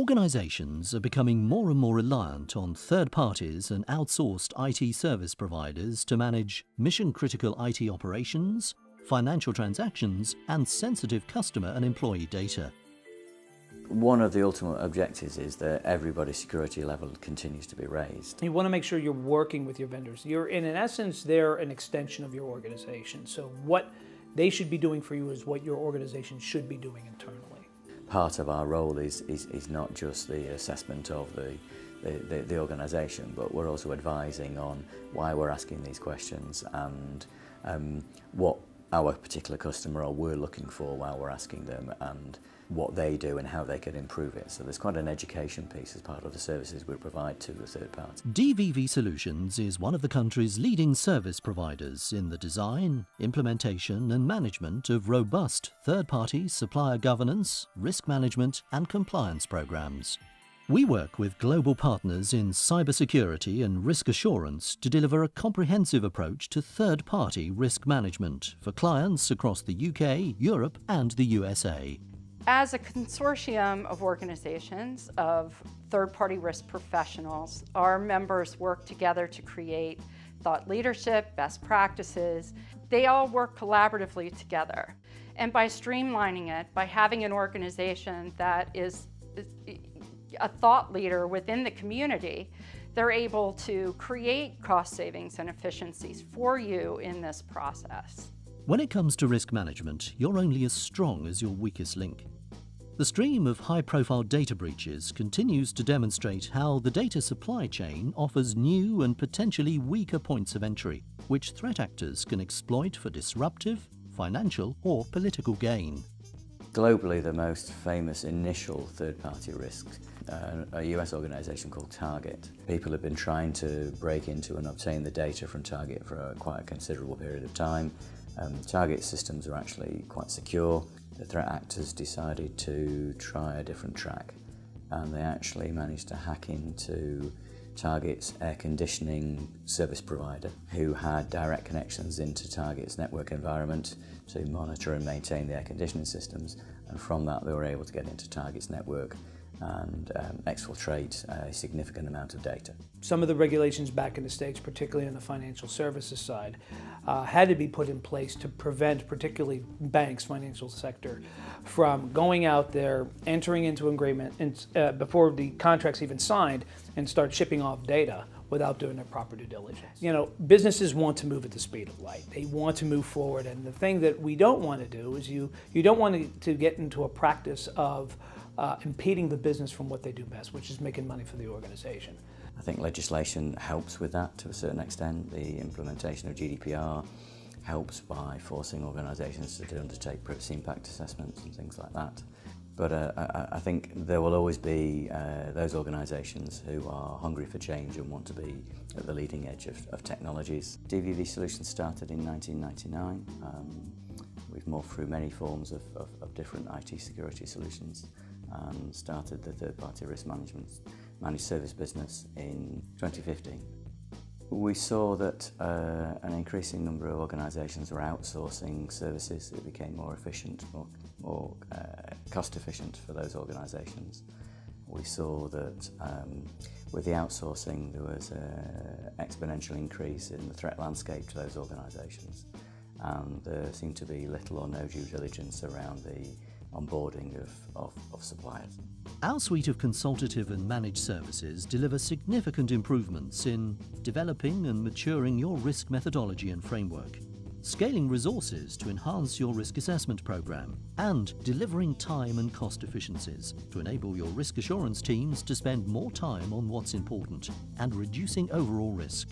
Organisations are becoming more and more reliant on third parties and outsourced IT service providers to manage mission-critical IT operations, financial transactions, and sensitive customer and employee data. One of the ultimate objectives is that everybody's security level continues to be raised. You want to make sure you're working with your vendors. You're, in essence, they're an extension of your organization. So what they should be doing for you is what your organization should be doing internally. Part of our role is not just the assessment of the organisation, but we're also advising on why we're asking these questions and what our particular customer or we're looking for while we're asking them, and what they do and how they can improve it. So there's quite an education piece as part of the services we provide to the third party. DVV Solutions is one of the country's leading service providers in the design, implementation and management of robust third-party supplier governance, risk management and compliance programs. We work with global partners in cybersecurity and risk assurance to deliver a comprehensive approach to third-party risk management for clients across the UK, Europe and the USA. As a consortium of organizations of third-party risk professionals, our members work together to create thought leadership, best practices. They all work collaboratively together. And by streamlining it, by having an organization that is a thought leader within the community, they're able to create cost savings and efficiencies for you in this process. When it comes to risk management, you're only as strong as your weakest link. The stream of high-profile data breaches continues to demonstrate how the data supply chain offers new and potentially weaker points of entry, which threat actors can exploit for disruptive, financial or political gain. Globally, the most famous initial third-party risks a US organisation called Target. People have been trying to break into and obtain the data from Target for quite a considerable period of time. Target systems are actually quite secure. The threat actors decided to try a different track, and they actually managed to hack into Target's air conditioning service provider, who had direct connections into Target's network environment to monitor and maintain the air conditioning systems, and from that they were able to get into Target's network and exfiltrate a significant amount of data. Some of the regulations back in the States, particularly on the financial services side, had to be put in place to prevent particularly banks, financial sector, from going out there, entering into agreement before the contract's even signed, and start shipping off data without doing their proper due diligence. You know, businesses want to move at the speed of light. They want to move forward, and the thing that we don't want to do is you don't want to get into a practice of impeding the business from what they do best, which is making money for the organization. I think legislation helps with that to a certain extent. The implementation of GDPR helps by forcing organisations to undertake privacy impact assessments and things like that. But I think there will always be those organisations who are hungry for change and want to be at the leading edge of technologies. DVV Solutions started in 1999. We've morphed through many forms of different IT security solutions and started the third-party risk management managed service business in 2015. We saw that an increasing number of organisations were outsourcing services. It became more efficient, more cost efficient for those organisations. We saw that with the outsourcing there was an exponential increase in the threat landscape to those organisations, and there seemed to be little or no due diligence around the onboarding of suppliers. Our suite of consultative and managed services deliver significant improvements in developing and maturing your risk methodology and framework, scaling resources to enhance your risk assessment program, and delivering time and cost efficiencies to enable your risk assurance teams to spend more time on what's important and reducing overall risk.